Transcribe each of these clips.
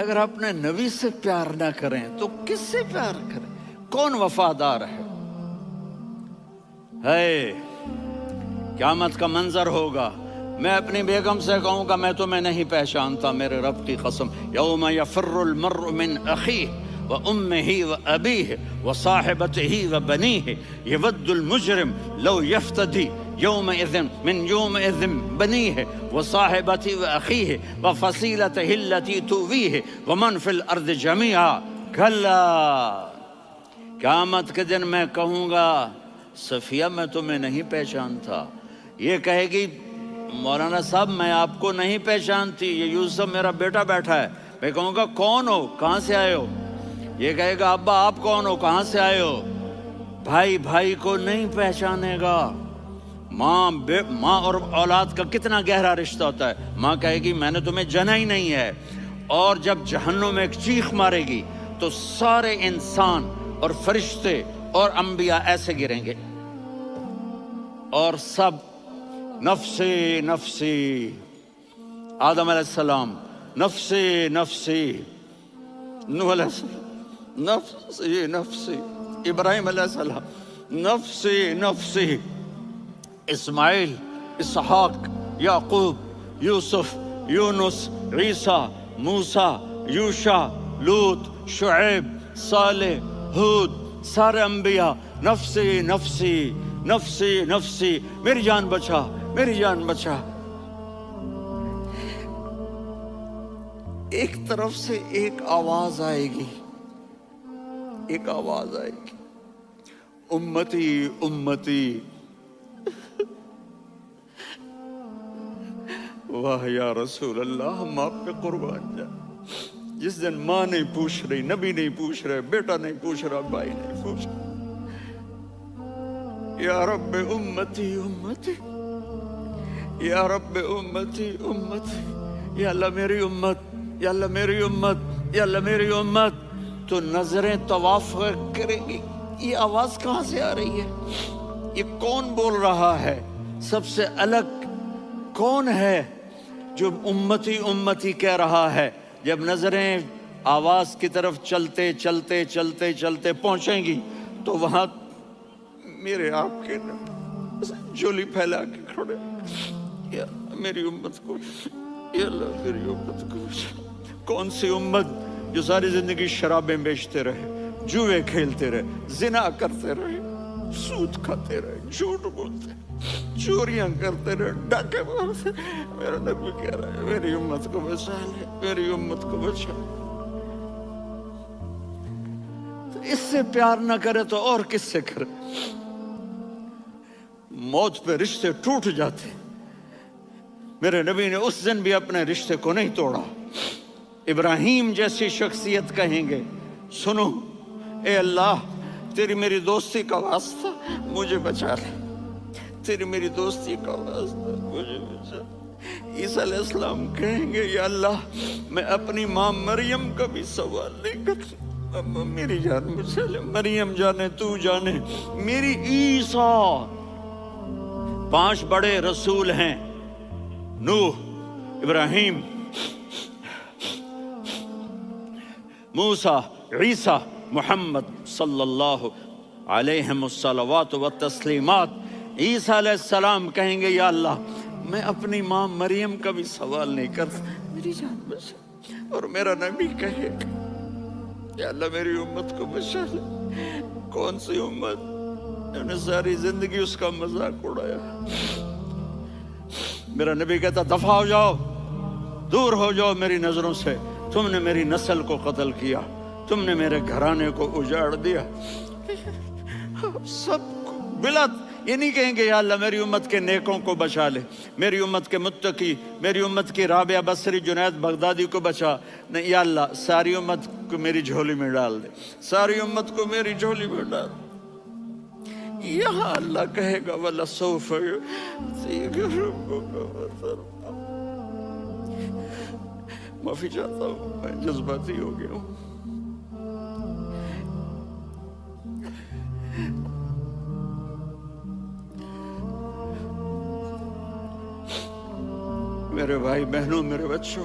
اگر اپنے نبی سے پیار نہ کریں تو کس سے پیار کریں؟ کون وفادار ہے؟ قیامت کا منظر ہوگا، میں اپنی بیگم سے کہوں گا میں تمہیں نہیں پہچانتا، میرے رب کی قسم، یوم یفر المرء من اخیہ وامہ وابیہ وصاحبتہ وبنیہ یود المجرم لو یفتدی یومئذ من یومئذ بنیہ وصاحبتہ واخیہ وفصیلتہ التی تؤویہ ومن فی الارض جمیعا کلا، قیامت کے دن میں کہوں گا صفیہ میں تمہیں نہیں پہچانتا، یہ کہے گی مولانا صاحب میں آپ کو نہیں پہچانتی، یہ یوسف میرا بیٹا بیٹھا ہے، میں کہوں گا کون ہو، کہاں سے آئے ہو؟ یہ کہے گا ابا آپ کون ہو، کہاں سے آئے ہو؟ بھائی بھائی کو نہیں پہچانے گا۔ ماں اور اولاد کا کتنا گہرا رشتہ ہوتا ہے، ماں کہے گی میں نے تمہیں جنا ہی نہیں ہے، اور جب جہنم میں ایک چیخ مارے گی تو سارے انسان اور فرشتے اور انبیاء ایسے گریں گے اور سب نفسی نفسی، آدم علیہ السلام نفسی نفسی، نوح علیہ السلام نفسی نفسی، ابراہیم علیہ السلام نفسی نفسی، اسماعیل، اسحاق، یعقوب، یوسف، یونس، عیسیٰ، موسیٰ، یوشع، لوط، شعیب، صالح، ہود، سارے انبیاء نفسی نفسی نفسی نفسی، میری جان بچا میری جان بچا۔ ایک طرف سے ایک آواز آئے گی، ایک آواز آئے گی، امتی امتی، واہ یا رسول اللہ ہم آپ پہ قربان جائیں۔ جس دن ماں نہیں پوچھ رہی، نبی نہیں پوچھ رہے، بیٹا نہیں پوچھ رہا، بھائی نہیں پوچھ رہا، یا رب امتی امتی، یا رب امتی امتی، یا اللہ میری امت، یا اللہ میری امت، یا اللہ میری امت، تو نظریں طواف کریں گی، یہ آواز کہاں سے آ رہی ہے؟ یہ کون بول رہا ہے؟ سب سے الگ کون ہے جو امتی امتی کہہ رہا ہے؟ جب نظریں آواز کی طرف چلتے چلتے چلتے چلتے پہنچیں گی تو وہاں میرے آپ کے جھولی پھیلا کے کھڑے، یا میری امت کو، یا اللہ میری امت کو۔ کون سی امت جو ساری زندگی شرابیں بیچتے رہے، جوئے کھیلتے رہے، زنا کرتے رہے، سود کھاتے رہے، جھوٹ بولتے، چوریاں کرتے رہے، ڈاکے مارتے؟ میرا نبی کہہ رہا ہے میری امت کو بچا لے، میری امت کو بچا لے۔ اس سے پیار نہ کرے تو اور کس سے کرے؟ موت پہ رشتے ٹوٹ جاتے، میرے نبی نے اس دن بھی اپنے رشتے کو نہیں توڑا۔ ابراہیم جیسی شخصیت کہیں گے سنو اے اللہ تیری میری دوستی کا واسطہ مجھے بچا لے، تیری میری دوستی کا واسطہ مجھے بچا لے۔ عیسیٰ علیہ السلام کہیں گے یا اللہ میں اپنی ماں مریم کا بھی سوال نہیں کرتا، میری جان بچا لے، مریم جانے تو جانے میری عیسیٰ۔ 5 بڑے رسول ہیں، نوح، ابراہیم، موسیٰ، عیسیٰ، محمد صلی اللہ علیہ الصلوات والتسلیمات۔ عیسیٰ علیہ السلام کہیں گے یا اللہ میں اپنی ماں مریم کا بھی سوال نہیں کرتا، میری جان بچا۔ اور میرا نبی کہے گا یا اللہ میری امت کو بچا لے۔ کون سی امت جنہوں نے ساری زندگی اس کا مذاق اڑایا؟ میرا نبی کہتا دفع ہو جاؤ، دور ہو جاؤ میری نظروں سے، تم نے میری نسل کو قتل کیا، تم نے میرے گھرانے کو اجاڑ دیا۔ سب کو بلا یہ نہیں کہیں گے یا اللہ میری امت کے نیکوں کو بچا لے، میری امت کے متقی، میری امت کی رابعہ بصری، جنید بغدادی کو بچا، نہیں یا اللہ ساری امت کو میری جھولی میں ڈال دے، ساری امت کو میری جھولی میں ڈال دے۔ یہاں اللہ کہے گا وَلَسَوْفَ يُعْطِيكَ رَبُّكَ فَتَرْضَىٰ۔ معافی چاہتا ہوں میں جذباتی ہو گیا ہوں۔ میرے بھائی بہنوں، میرے بچوں،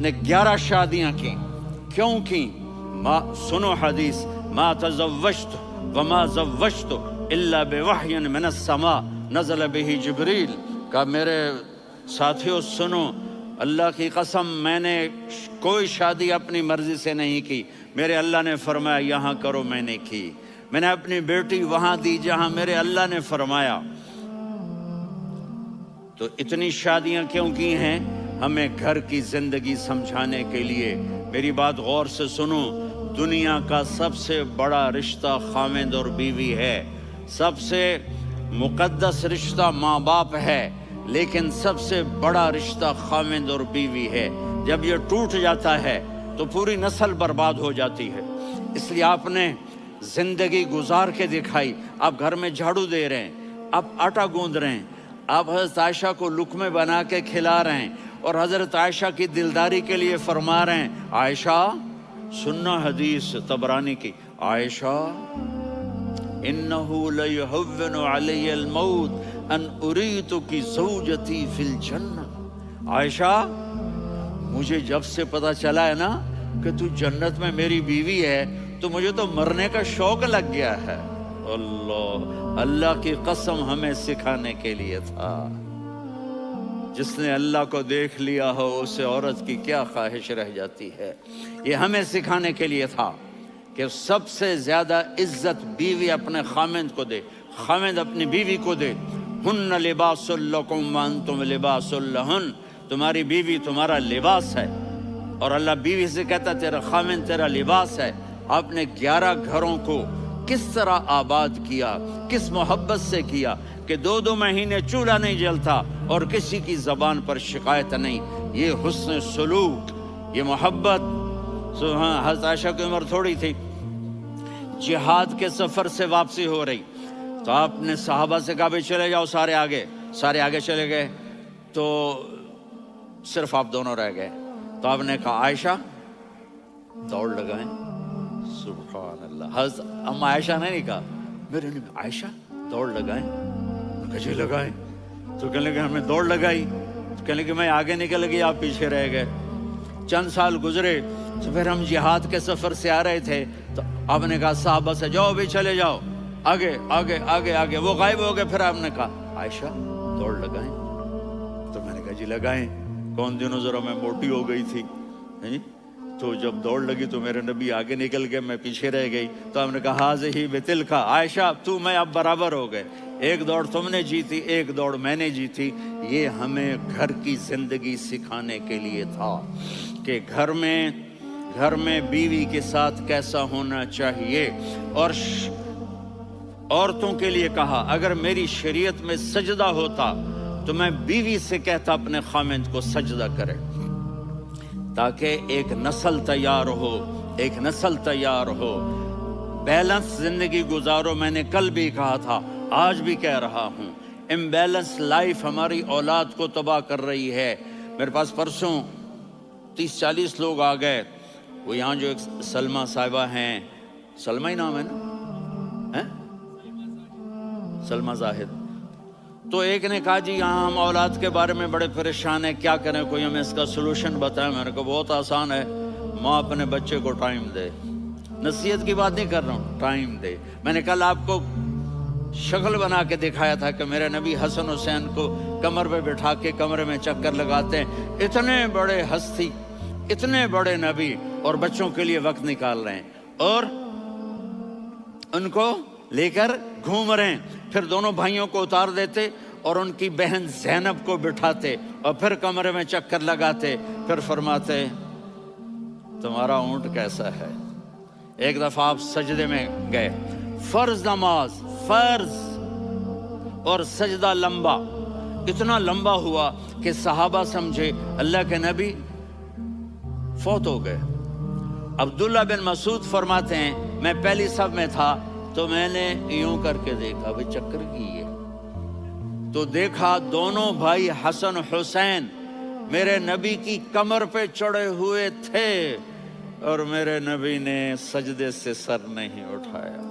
نے 11 شادیاں کی. کیوں کی؟ سنو حدیث، ما تزوجت وما زوجت الا بوحی من السماء نزل به جبریل. کہا میرے ساتھیوں سنو، اللہ کی قسم میں نے کوئی شادی اپنی مرضی سے نہیں کی. میرے اللہ نے فرمایا یہاں کرو، میں نے کی. میں نے اپنی بیٹی وہاں دی جہاں میرے اللہ نے فرمایا. تو اتنی شادیاں کیوں کی ہیں؟ ہمیں گھر کی زندگی سمجھانے کے لیے. میری بات غور سے سنو، دنیا کا سب سے بڑا رشتہ خاوند اور بیوی ہے. سب سے مقدس رشتہ ماں باپ ہے، لیکن سب سے بڑا رشتہ خاوند اور بیوی ہے. جب یہ ٹوٹ جاتا ہے تو پوری نسل برباد ہو جاتی ہے. اس لیے آپ نے زندگی گزار کے دکھائی. آپ گھر میں جھاڑو دے رہے ہیں، آپ آٹا گوندھ رہے ہیں، آپ حضرت عائشہ کو لقمے بنا کے کھلا رہے ہیں، اور حضرت عائشہ کی دلداری کے لیے فرما رہے ہیں عائشہ سننا حدیث طبرانی کی، عائشہ انہو لیہون علی الموت ان اریتکی زوجتی فی الجنہ. عائشہ مجھے جب سے پتا چلا ہے نا کہ تو جنت میں میری بیوی ہے تو مجھے تو مرنے کا شوق لگ گیا ہے. اللہ کی قسم ہمیں سکھانے کے لیے تھا. جس نے اللہ کو دیکھ لیا ہو اسے عورت کی کیا خواہش رہ جاتی ہے. یہ ہمیں سکھانے کے لیے تھا کہ سب سے زیادہ عزت بیوی اپنے خاوند کو دے، خاوند اپنی بیوی کو دے. ہن لباس لکم وانتم لباس لہن. تمہاری بیوی تمہارا لباس ہے، اور اللہ بیوی سے کہتا تیرا خاوند تیرا لباس ہے. آپ نے 11 گھروں کو کس طرح آباد کیا، کس محبت سے کیا کہ 2 مہینے چولہا نہیں جلتا اور کسی کی زبان پر شکایت نہیں. یہ حسن سلوک، یہ محبت. حضرت عائشہ کی عمر تھوڑی تھی، جہاد کے سفر سے واپسی ہو رہی، تو آپ نے صحابہ سے کہا بھی چلے جاؤ سارے آگے چلے گئے، تو صرف آپ دونوں رہ گئے. تو آپ نے کہا عائشہ دوڑ لگائیں. سبحان اللہ. حضرت اما عائشہ نے نہیں کہا، میرے نے عائشہ دوڑ لگائیں. کہا لگائیں. تو کہنے لگے ہمیں دوڑ لگائی. تو کہنے لگے میں آگے نکل گئی، آپ پیچھے رہ گئے. چند سال گزرے تو پھر ہم جہاد کے سفر سے آ رہے تھے، تو آپ نے کہا صحابہ سے جاؤ بھی چلے جاؤ آگے. وہ غائب ہو گئے. پھر آپ نے کہا عائشہ دوڑ لگائیں. تو میں نے کہا جی لگائیں. کون دنوں ذرا میں موٹی ہو گئی تھی، تو جب دوڑ لگی تو میرے نبی آگے نکل گئے، میں پیچھے رہ گئی. تو ہم نے کہا ہاذہ بتلکا، عائشہ تو میں اب برابر ہو گئے. ایک دوڑ تم نے جیتی، ایک دوڑ میں نے جیتی. یہ ہمیں گھر کی زندگی سکھانے کے لیے تھا کہ گھر میں بیوی کے ساتھ کیسا ہونا چاہیے. اور عورتوں کے لیے کہا اگر میری شریعت میں سجدہ ہوتا تو میں بیوی سے کہتا اپنے خاوند کو سجدہ کرے، تاکہ ایک نسل تیار ہو. بیلنس زندگی گزارو. میں نے کل بھی کہا تھا، آج بھی کہہ رہا ہوں، امبیلنس لائف ہماری اولاد کو تباہ کر رہی ہے. میرے پاس پرسوں 30-40 لوگ آ گئے. وہ یہاں جو ایک سلمہ صاحبہ ہیں، سلمہ ہی نام ہے نا، سلمہ زاہد. تو ایک نے کہا جی یہاں ہم اولاد کے بارے میں بڑے پریشان ہیں، کیا کریں، کوئی ہمیں اس کا سلوشن بتائیں. میں نے کہا بہت آسان ہے، ماں اپنے بچے کو ٹائم دے. نصیحت کی بات نہیں کر رہا ہوں، ٹائم دے. میں نے کل آپ کو شکل بنا کے دکھایا تھا کہ میرے نبی حسن حسین کو کمر پہ بٹھا کے کمرے میں چکر لگاتے ہیں. اتنے بڑے ہستی، اتنے بڑے نبی، اور بچوں کے لیے وقت نکال رہے ہیں اور ان کو لے کر گھوم رہے ہیں. پھر دونوں بھائیوں کو اتار دیتے اور ان کی بہن زینب کو بٹھاتے اور پھر کمرے میں چکر لگاتے. پھر فرماتے تمہارا اونٹ کیسا ہے. ایک دفعہ آپ سجدے میں گئے، فرض نماز، فرض، اور سجدہ لمبا، اتنا لمبا ہوا کہ صحابہ سمجھے اللہ کے نبی فوت ہو گئے. عبداللہ بن مسعود فرماتے ہیں میں پہلی صف میں تھا تو میں نے یوں کر کے دیکھا، بھئی چکر کی ہے، تو دیکھا دونوں بھائی حسن حسین میرے نبی کی کمر پہ چڑھے ہوئے تھے اور میرے نبی نے سجدے سے سر نہیں اٹھایا.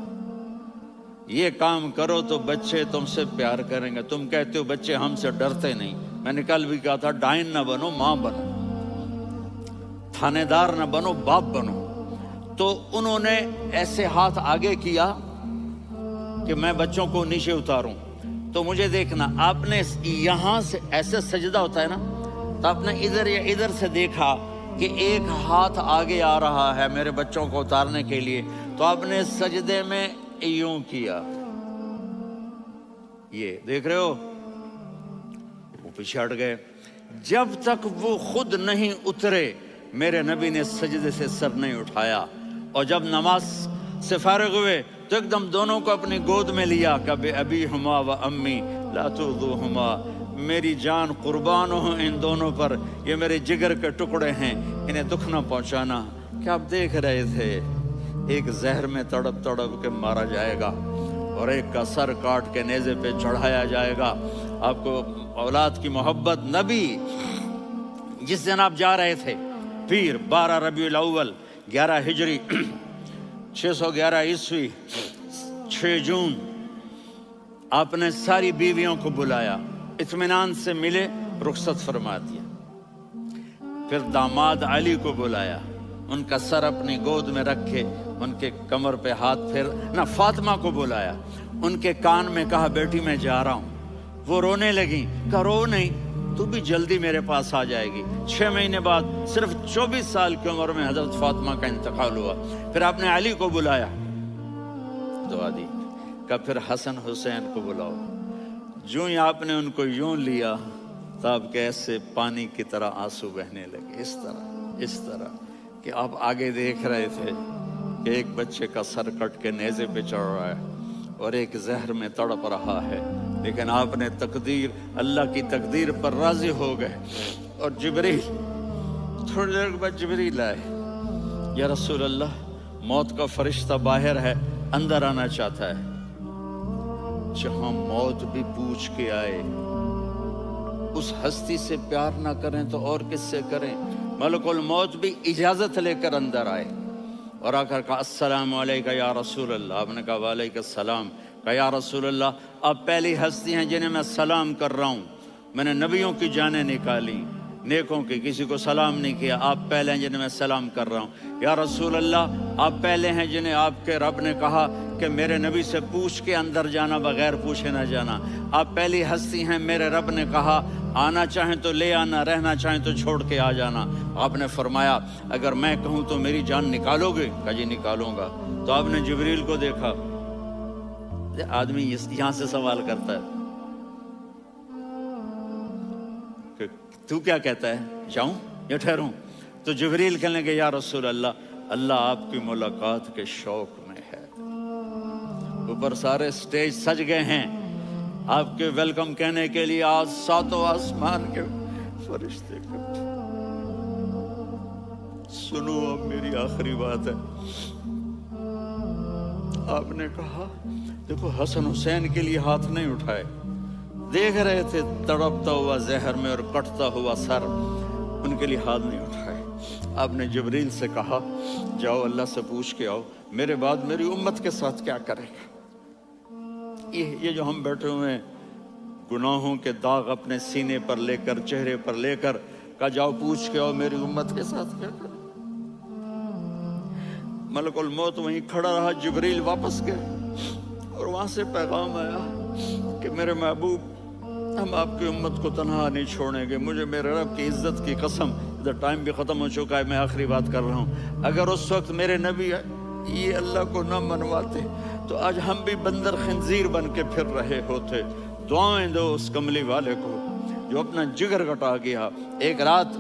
یہ کام کرو تو بچے تم سے پیار کریں گے. تم کہتے ہو بچے ہم سے ڈرتے نہیں. میں نے کل بھی کہا تھا ڈائن نہ بنو، ماں بنو. تھانے دار نہ بنو، باپ بنو۔ تو انہوں نے ایسے ہاتھ آگے کیا کہ میں بچوں کو نیچے اتاروں۔ تو مجھے دیکھنا، آپ نے یہاں سے ایسے سجدہ ہوتا ہے نا، تو آپ نے ادھر یا ادھر سے دیکھا کہ ایک ہاتھ آگے آ رہا ہے میرے بچوں کو اتارنے کے لیے، تو آپ نے سجدے میں یوں کیا، یہ دیکھ رہے ہو، وہ پیچھے ہٹ گئے۔ جب تک وہ خود نہیں اترے میرے نبی نے سجدے سے سر نہیں اٹھایا۔ اور جب نماز سے فارغ ہوئے تو ایک دم دونوں کو اپنی گود میں لیا، کبھی ابی ہما و امی لا تؤذوہما، میری جان قربان ہو ان دونوں پر، یہ میرے جگر کے ٹکڑے ہیں، انہیں دکھ نہ پہنچانا۔ کیا آپ دیکھ رہے تھے؟ ایک زہر میں تڑپ تڑپ کے مارا جائے گا اور ایک کا سر کاٹ کے نیزے پہ چڑھایا جائے گا۔ آپ کو اولاد کی محبت، نبی جس دن آپ جا رہے تھے، پیر 12 ربیع الاول 11 ہجری 611 عیسوی 6 جون، آپ نے ساری بیویوں کو بلایا، اطمینان سے ملے، رخصت فرما دیا۔ پھر داماد علی کو بلایا، ان کا سر اپنی گود میں رکھے، ان کے کمر پہ ہاتھ پھیر نہ، فاطمہ کو بلایا، ان کے کان میں کہا بیٹی میں جا رہا ہوں۔ وہ رونے لگیں، کہا رو نہیں، تو بھی جلدی میرے پاس آ جائے گی۔ 6 مہینے بعد صرف 24 سال کی عمر میں حضرت فاطمہ کا انتقال ہوا۔ پھر آپ نے علی کو بلایا، دعا دی، کہا پھر حسن حسین کو بلاؤ۔ جو ہی آپ نے ان کو یوں لیا تو آپ کے ایسے پانی کی طرح آنسو بہنے لگے، اس طرح کہ آپ آگے دیکھ رہے تھے کہ ایک بچے کا سر کٹ کے نیزے پہ چڑھ رہا ہے اور ایک زہر میں تڑپ رہا ہے، لیکن آپ نے تقدیر، اللہ کی تقدیر پر راضی ہو گئے۔ اور جبریل، تھوڑی دیر کے بعد جبریل آئے، یا رسول اللہ موت کا فرشتہ باہر ہے، اندر آنا چاہتا ہے۔ جہاں موت بھی پوچھ کے آئے، اس ہستی سے پیار نہ کریں تو اور کس سے کریں؟ ملک الموت بھی اجازت لے کر اندر آئے اور آ کر کہا السلام علیکہ یا رسول اللہ۔ آپ نے کہا وعلیکم السلام۔ کہا یا رسول اللہ، آپ پہلی ہستی ہیں جنہیں میں سلام کر رہا ہوں، میں نے نبیوں کی جانیں نکالی، نیکوں کی، کسی کو سلام نہیں کیا، آپ پہلے ہیں جنہیں میں سلام کر رہا ہوں۔ یا رسول اللہ، آپ پہلے ہیں جنہیں آپ کے رب نے کہا کہ میرے نبی سے پوچھ کے اندر جانا، بغیر پوچھے نہ جانا۔ آپ پہلی ہستی ہیں، میرے رب نے کہا آنا چاہیں تو لے آنا، رہنا چاہیں تو چھوڑ کے آ جانا۔ آپ نے فرمایا اگر میں کہوں تو میری جان نکالو گے؟ کہا جی نکالوں گا۔ تو آپ نے جبریل کو دیکھا، آدمی یہاں سے سوال کرتا ہے کہ تو کیا کہتا ہے، جاؤں یا ٹھہروں؟ تو جبریل کہنے لگے یا رسول اللہ، اللہ آپ کی ملاقات کے شوق میں ہے۔ اوپر سارے سٹیج سج گئے ہیں آپ کے ویلکم کہنے کے لیے، آج 7 آسمان کے فرشتے کرتے۔ سنو اب میری آخری بات ہے۔ آپ نے کہا دیکھو حسن حسین کے لیے ہاتھ نہیں اٹھائے، دیکھ رہے تھے تڑپتا ہوا زہر میں اور کٹتا ہوا سر، ان کے لیے ہاتھ نہیں اٹھائے۔ آپ نے جبریل سے کہا جاؤ اللہ سے پوچھ کے آؤ میرے بعد میری امت کے ساتھ کیا کرے گا۔ یہ جو ہم بیٹھے ہوئے ہیں، گناہوں کے داغ اپنے سینے پر لے کر، چہرے پر لے کر، کہا جاؤ پوچھ کے آؤ میری امت کے ساتھ کیا کرے۔ ملک الموت وہیں کھڑا رہا، جبریل واپس گئے اور وہاں سے پیغام آیا کہ میرے محبوب، ہم آپ کی امت کو تنہا نہیں چھوڑیں گے، مجھے میرے رب کی عزت کی قسم، ادھر ٹائم بھی ختم ہو چکا ہے، میں آخری بات کر رہا ہوں، اگر اس وقت میرے نبی یہ اللہ کو نہ منواتے تو آج ہم بھی بندر خنزیر بن کے پھر رہے ہوتے۔ دعائیں دو اس کملی والے کو جو اپنا جگر کٹا گیا۔ ایک رات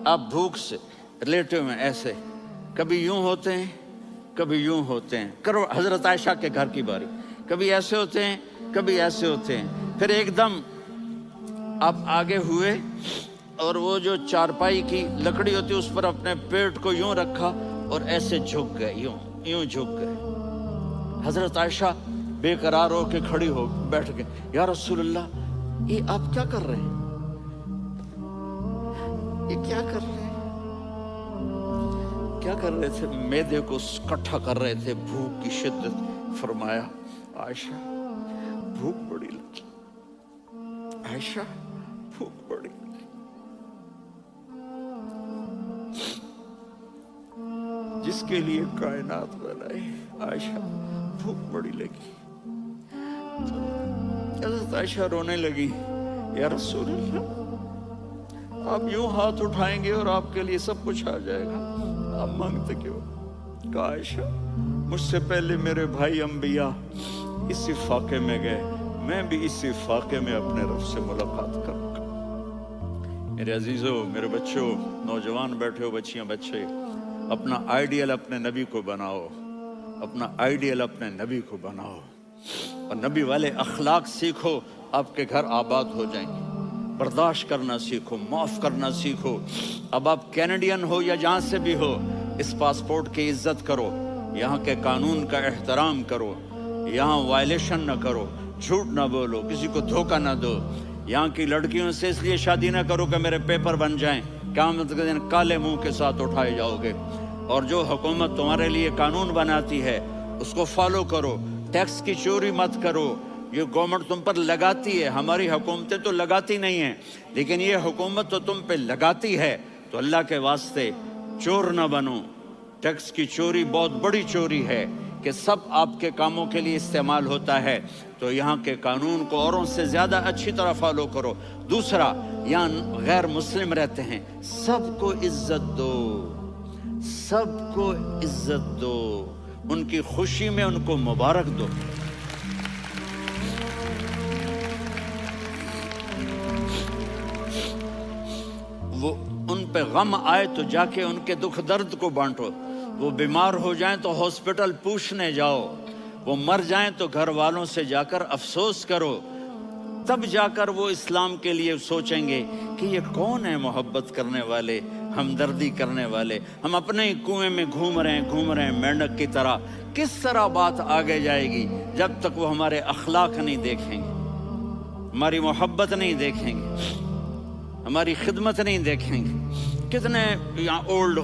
آپ بھوک سے لیٹے ہوئے ایسے، کبھی یوں ہوتے ہیں کبھی یوں ہوتے ہیں، کرو حضرت عائشہ کے گھر کی باری، کبھی ایسے ہوتے ہیں کبھی ایسے ہوتے ہیں، پھر ایک دم آپ آگے ہوئے اور وہ جو چارپائی کی لکڑی ہوتی اس پر اپنے پیٹ کو یوں رکھا اور ایسے جھک گئے، یوں جھک گئے۔ حضرت عائشہ بے قرار ہو کے کھڑی ہو بیٹھ گئے، یا رسول اللہ یہ آپ کیا کر رہے ہیں، یہ کیا کر رہے ہیں؟ کیا کر رہے تھے؟ معدے کو کٹھا کر رہے تھے، بھوک کی شدت۔ فرمایا عائشہ بھوک بڑی لگی، عائشہ بھوک بڑی لگی۔ جس کے لیے کائنات بنائی. عائشہ بھوک بڑی لگی. حضرت عائشہ رونے لگی. یا رسول اللہ، آپ یوں ہاتھ اٹھائیں گے اور آپ کے لیے سب کچھ آ جائے گا، آپ مانگتے کیوں؟ کہا عائشہ مجھ سے پہلے میرے بھائی انبیاء اسی فاقے میں گئے، میں بھی اسی فاقے میں اپنے رب سے ملاقات کروں گا. میرے عزیزوں، میرے بچوں، نوجوان بیٹھے ہو، بچیاں بچے، اپنا آئیڈیل اپنے نبی کو بناؤ، اپنا آئیڈیل اپنے نبی کو بناؤ، اور نبی والے اخلاق سیکھو، آپ کے گھر آباد ہو جائیں گے. برداشت کرنا سیکھو، معاف کرنا سیکھو. اب آپ کینیڈین ہو یا جہاں سے بھی ہو، اس پاسپورٹ کی عزت کرو، یہاں کے قانون کا احترام کرو، یہاں وائلیشن نہ کرو، جھوٹ نہ بولو، کسی کو دھوکہ نہ دو. یہاں کی لڑکیوں سے اس لیے شادی نہ کرو کہ میرے پیپر بن جائیں، قیامت کے دن کالے منہ کے ساتھ اٹھائے جاؤ گے. اور جو حکومت تمہارے لیے قانون بناتی ہے اس کو فالو کرو. ٹیکس کی چوری مت کرو، یہ گورنمنٹ تم پر لگاتی ہے، ہماری حکومتیں تو لگاتی نہیں ہیں، لیکن یہ حکومت تو تم پہ لگاتی ہے. تو اللہ کے واسطے چور نہ بنو. ٹیکس کی چوری بہت بڑی چوری ہے کہ سب آپ کے کاموں کے لیے استعمال ہوتا ہے. تو یہاں کے قانون کو اوروں سے زیادہ اچھی طرح فالو کرو. دوسرا، یہاں غیر مسلم رہتے ہیں، سب کو عزت دو، سب کو عزت دو، ان کی خوشی میں ان کو مبارک دو. وہ ان پہ غم آئے تو جا کے ان کے دکھ درد کو بانٹو. وہ بیمار ہو جائیں تو ہاسپٹل پوچھنے جاؤ، وہ مر جائیں تو گھر والوں سے جا کر افسوس کرو. تب جا کر وہ اسلام کے لیے سوچیں گے کہ یہ کون ہے محبت کرنے والے، ہمدردی کرنے والے. ہم اپنے ہی کنویں میں گھوم رہے ہیں مینڈک کی طرح. کس طرح بات آگے جائے گی جب تک وہ ہمارے اخلاق نہیں دیکھیں گے، ہماری محبت نہیں دیکھیں گے، ہماری خدمت نہیں دیکھیں گے. کتنے یہاں اولڈ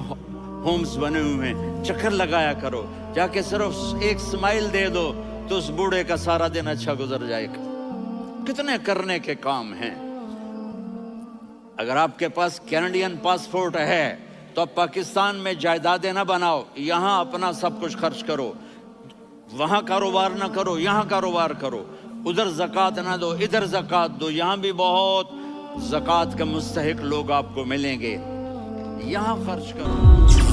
ہومز بنے ہوئے ہیں، چکر لگایا کرو، جا کے صرف ایک سمائل دے دو تو اس بوڑھے کا سارا دن اچھا گزر جائے گا. کتنے کرنے کے کام ہیں. اگر آپ کے پاس کینیڈین پاسپورٹ ہے تو اب پاکستان میں جائیدادیں نہ بناؤ، یہاں اپنا سب کچھ خرچ کرو. وہاں کاروبار نہ کرو، یہاں کاروبار کرو. ادھر زکوٰۃ نہ دو، ادھر زکوٰۃ دو. یہاں بھی بہت زکوٰۃ کے مستحق لوگ آپ کو ملیں گے، یہاں خرچ کرو.